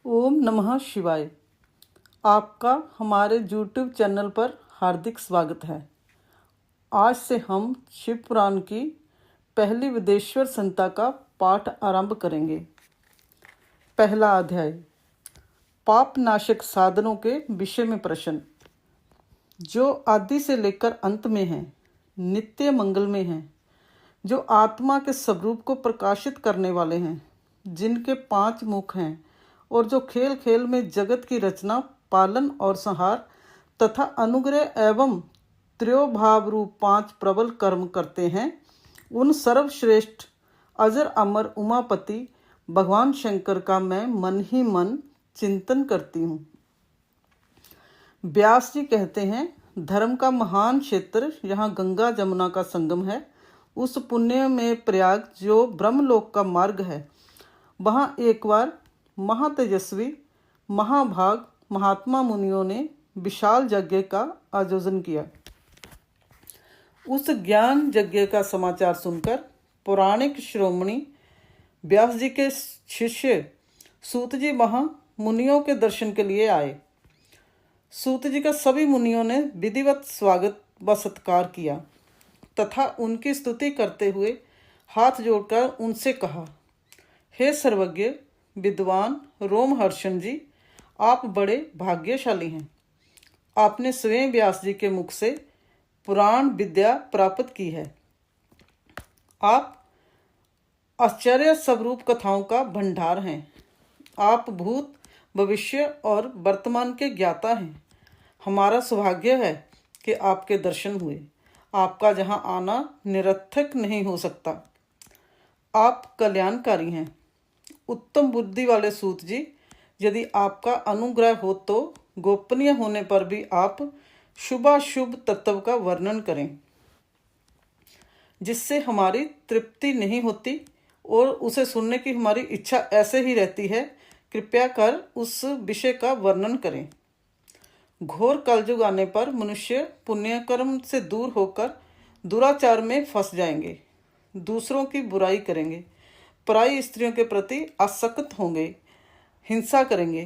ओम नमः शिवाय। आपका हमारे YouTube चैनल पर हार्दिक स्वागत है। आज से हम शिव पुराण की पहली विदेश्वर संहिता का पाठ आरंभ करेंगे। पहला अध्याय, पाप नाशक साधनों के विषय में प्रश्न। जो आदि से लेकर अंत में हैं, नित्य मंगल में हैं, जो आत्मा के स्वरूप को प्रकाशित करने वाले हैं, जिनके 5 मुख हैं और जो खेल खेल में जगत की रचना, पालन और संहार तथा अनुग्रह एवं त्रयोभाव रूप 5 प्रबल कर्म करते हैं, उन सर्वश्रेष्ठ अजर अमर उमापति भगवान शंकर का मैं मन ही मन चिंतन करती हूँ। व्यास जी कहते हैं, धर्म का महान क्षेत्र यहाँ गंगा जमुना का संगम है। उस पुण्य में प्रयाग जो ब्रह्मलोक का मार्ग है, वहाँ एक बार महातेजस्वी महाभाग महात्मा मुनियों ने विशाल यज्ञ का आयोजन किया। उस ज्ञान यज्ञ का समाचार सुनकर पौराणिक शिरोमणि व्यास जी के शिष्य सूत जी वहाँ मुनियों के दर्शन के लिए आए। सूत जी का सभी मुनियों ने विधिवत स्वागत व सत्कार किया तथा उनकी स्तुति करते हुए हाथ जोड़कर उनसे कहा, हे सर्वज्ञ विद्वान रोमहर्षण जी, आप बड़े भाग्यशाली हैं। आपने स्वयं व्यास जी के मुख से पुराण विद्या प्राप्त की है। आप आश्चर्य स्वरूप कथाओं का भंडार हैं। आप भूत भविष्य और वर्तमान के ज्ञाता हैं। हमारा सौभाग्य है कि आपके दर्शन हुए। आपका यहाँ आना निरर्थक नहीं हो सकता। आप कल्याणकारी हैं। उत्तम बुद्धि वाले सूत जी, यदि आपका अनुग्रह हो तो गोपनीय होने पर भी आप शुभाशुभ तत्व का वर्णन करें, जिससे हमारी तृप्ति नहीं होती और उसे सुनने की हमारी इच्छा ऐसे ही रहती है। कृपया कर उस विषय का वर्णन करें। घोर कलयुग आने पर मनुष्य पुण्य कर्म से दूर होकर दुराचार में फंस जाएंगे, दूसरों की बुराई करेंगे, पराई स्त्रियों के प्रति आसक्त होंगे, हिंसा करेंगे,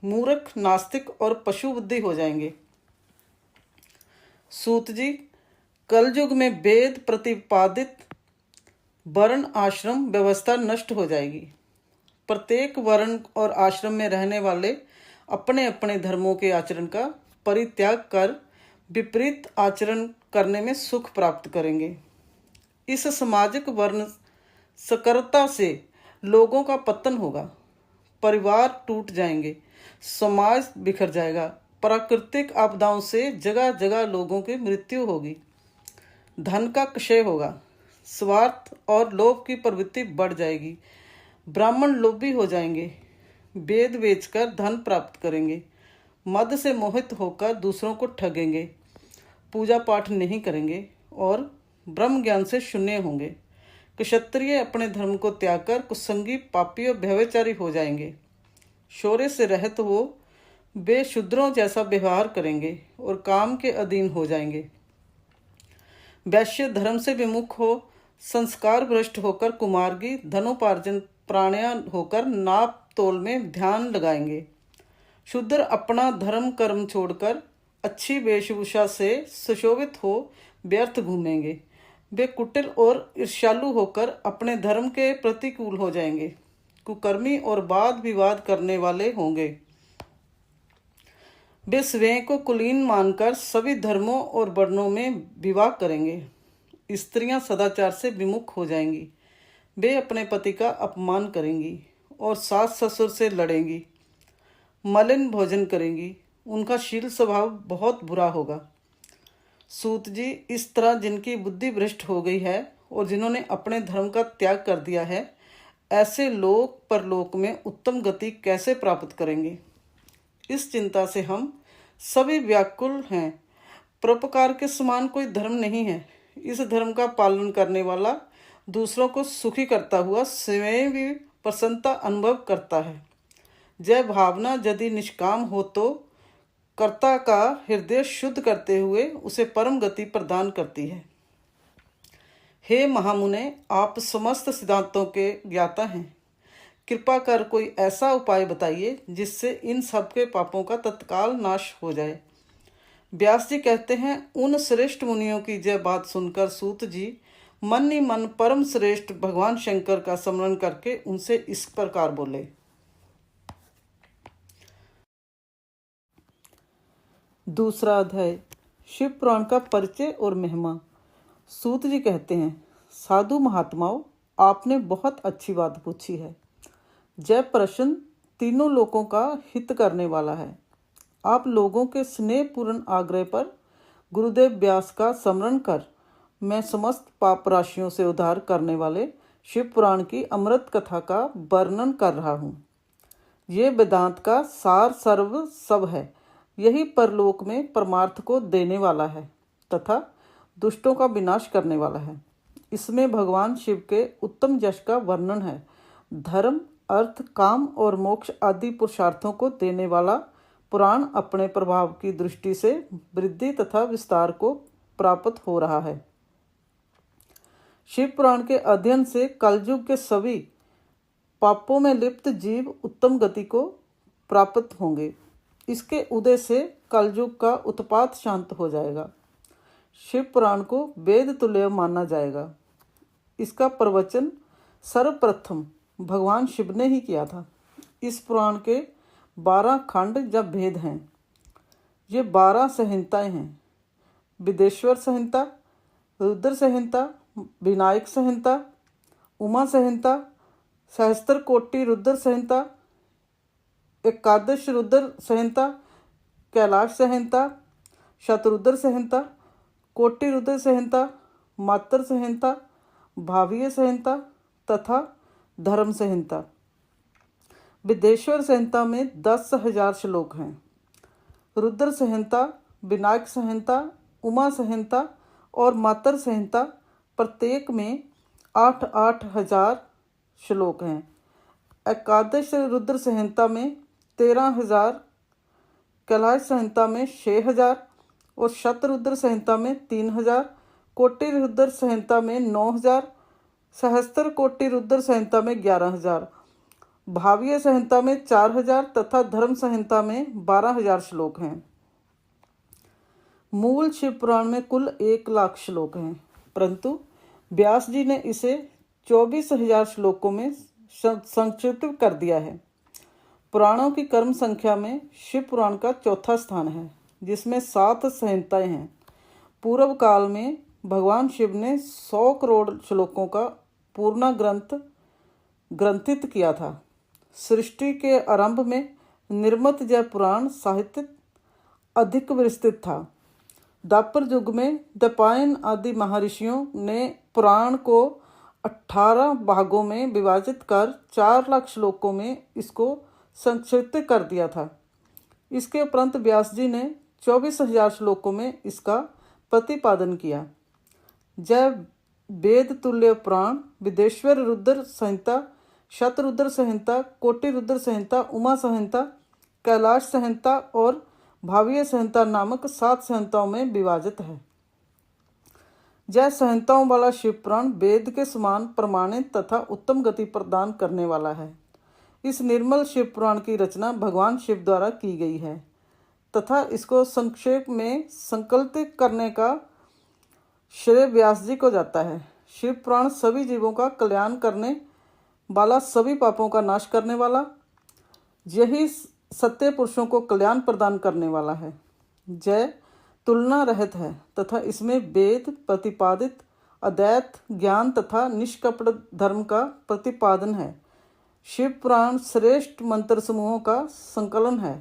मूर्ख नास्तिक और पशु बुद्धि हो जाएंगे। सूत जी, कलयुग में वेद प्रतिपादित वर्ण आश्रम व्यवस्था नष्ट हो जाएगी। प्रत्येक वर्ण और आश्रम में रहने वाले अपने अपने धर्मों के आचरण का परित्याग कर विपरीत आचरण करने में सुख प्राप्त करेंगे। इस सामाजिक वर्ण सकरता से लोगों का पतन होगा, परिवार टूट जाएंगे, समाज बिखर जाएगा, प्राकृतिक आपदाओं से जगह जगह लोगों की मृत्यु होगी, धन का क्षय होगा, स्वार्थ और लोभ की प्रवृत्ति बढ़ जाएगी, ब्राह्मण लोभी हो जाएंगे, वेद बेचकर धन प्राप्त करेंगे, मद से मोहित होकर दूसरों को ठगेंगे, पूजा पाठ नहीं करेंगे और ब्रह्म ज्ञान से शून्य होंगे। क्षत्रिय अपने धर्म को त्याग कर कुसंगी पापी और व्यभिचारी हो जाएंगे। शौर्य से रहित हो वे शूद्रों जैसा व्यवहार करेंगे और काम के अधीन हो जाएंगे। वैश्य धर्म से विमुख हो संस्कार भ्रष्ट होकर कुमार्गी धनोपार्जन प्राणायाम होकर नाप तोल में ध्यान लगाएंगे। शूद्र अपना धर्म कर्म छोड़कर अच्छी वेशभूषा से सुशोभित हो व्यर्थ घूमेंगे। वे कुटिल और ईर्ष्यालु होकर अपने धर्म के प्रतिकूल हो जाएंगे, कुकर्मी और वाद विवाद करने वाले होंगे। वे स्वयं को कुलीन मानकर सभी धर्मों और वर्णों में विवाह करेंगे। स्त्रियां सदाचार से विमुख हो जाएंगी। वे अपने पति का अपमान करेंगी और सास ससुर से लड़ेंगी, मलिन भोजन करेंगी। उनका शील स्वभाव बहुत बुरा होगा। सूत जी, इस तरह जिनकी बुद्धि भ्रष्ट हो गई है और जिन्होंने अपने धर्म का त्याग कर दिया है, ऐसे लोग परलोक में उत्तम गति कैसे प्राप्त करेंगे? इस चिंता से हम सभी व्याकुल हैं। परोपकार के समान कोई धर्म नहीं है। इस धर्म का पालन करने वाला दूसरों को सुखी करता हुआ स्वयं भी प्रसन्नता अनुभव करता है। जय भावना यदि निष्काम हो तो कर्ता का हृदय शुद्ध करते हुए उसे परम गति प्रदान करती है। हे महामुने, आप समस्त सिद्धांतों के ज्ञाता हैं। कृपा कर कोई ऐसा उपाय बताइए जिससे इन सबके पापों का तत्काल नाश हो जाए। व्यास जी कहते हैं, उन श्रेष्ठ मुनियों की यह बात सुनकर सूत जी मन ही मन परम श्रेष्ठ भगवान शंकर का स्मरण करके उनसे इस प्रकार बोले। दूसरा अध्याय, शिव पुराण का परिचय और महिमा। सूत जी कहते हैं, साधु महात्माओं, आपने बहुत अच्छी बात पूछी है। जय प्रश्न तीनों लोगों का हित करने वाला है। आप लोगों के स्नेहपूर्ण आग्रह पर गुरुदेव व्यास का स्मरण कर मैं समस्त पाप राशियों से उद्धार करने वाले शिव पुराण की अमृत कथा का वर्णन कर रहा हूँ। ये वेदांत का सार सर्व सब है। यही परलोक में परमार्थ को देने वाला है तथा दुष्टों का विनाश करने वाला है। इसमें भगवान शिव के उत्तम यश का वर्णन है। धर्म, अर्थ, काम और मोक्ष आदि पुरुषार्थों को देने वाला पुराण अपने प्रभाव की दृष्टि से वृद्धि तथा विस्तार को प्राप्त हो रहा है। शिव पुराण के अध्ययन से कलयुग के सभी पापों में लिप्त जीव उत्तम गति को प्राप्त होंगे। इसके उदय से कलयुग का उत्पात शांत हो जाएगा। शिव पुराण को वेद तुल्य माना जाएगा। इसका प्रवचन सर्वप्रथम भगवान शिव ने ही किया था। इस पुराण के 12 खंड या भेद हैं। ये 12 संहिताएं हैं। विदेश्वर संहिता, रुद्र संहिता, विनायक संहिता, उमा संहिता, सहस्त्र कोटि रुद्र संहिता, एकादश रुद्र संहिता, कैलाश संहिता, शतरुद्र संहिता, कोटि रुद्र संहिता, मात्र संहिता, भावीय संहिता तथा धर्म संहिता। विदेश्वर संहिता में 10,000 श्लोक हैं। रुद्र संहिता, विनायक संहिता, उमा संहिता और मातर संहिता प्रत्येक में 8-8 हजार श्लोक हैं। एकादश रुद्र संहिता में 13,000, कैलाश संहिता में 6,000 और शतरुद्र संहिता में 3,000, कोटि रुद्र संहिता में 9,000, सहस्त्र कोटि रुद्र संहिता में 11,000, भावीय संहिता में 4,000 तथा धर्म संहिता में 12,000 श्लोक हैं। मूल शिव पुराण में कुल 1,00,000 श्लोक हैं, परंतु व्यास जी ने इसे 24,000 श्लोकों में संक्षिप्त कर दिया है। पुराणों की कर्म संख्या में शिव पुराण का चौथा स्थान है, जिसमें 7 संहिताएं हैं। पूर्व काल में भगवान शिव ने 100 करोड़ श्लोकों का पूर्ण ग्रंथित किया था। सृष्टि के आरंभ में निर्मित यह पुराण साहित्य अधिक विस्तृत था। द्वापर युग में दपायन आदि महर्षियों ने पुराण को 18 भागों में विभाजित कर 4,00,000 श्लोकों में इसको संक्षिप्त कर दिया था। इसके उपरांत व्यास जी ने 24,000 श्लोकों में इसका प्रतिपादन किया। जय वेद तुल्य पुराण विदेश्वर रुद्र संहिता, शतरुद्र संहिता, कोटि रुद्र संहिता, उमा संहिता, कैलाश संहिता और भावीय संहिता नामक 7 संहिताओं में विभाजित है। जय संहिताओं वाला शिव पुराण वेद के समान प्रमाणित तथा उत्तम गति प्रदान करने वाला है। इस निर्मल शिव पुराण की रचना भगवान शिव द्वारा की गई है तथा इसको संक्षेप में संकलित करने का श्रेय व्यास जी को जाता है। शिव पुराण सभी जीवों का कल्याण करने वाला, सभी पापों का नाश करने वाला, यही सत्य पुरुषों को कल्याण प्रदान करने वाला है। जय तुलना रहित है तथा इसमें वेद प्रतिपादित अद्वैत ज्ञान तथा निष्कपट धर्म का प्रतिपादन है। शिव पुराण श्रेष्ठ मंत्र समूहों का संकलन है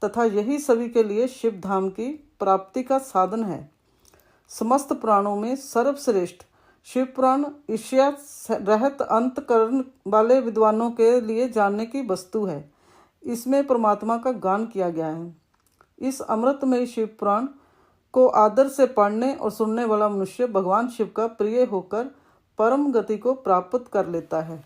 तथा यही सभी के लिए शिव धाम की प्राप्ति का साधन है। समस्त पुराणों में सर्वश्रेष्ठ शिव पुराण ईर्ष्या रहित अंतकरण वाले विद्वानों के लिए जानने की वस्तु है। इसमें परमात्मा का गान किया गया है। इस अमृतमय शिव पुराण को आदर से पढ़ने और सुनने वाला मनुष्य भगवान शिव का प्रिय होकर परम गति को प्राप्त कर लेता है।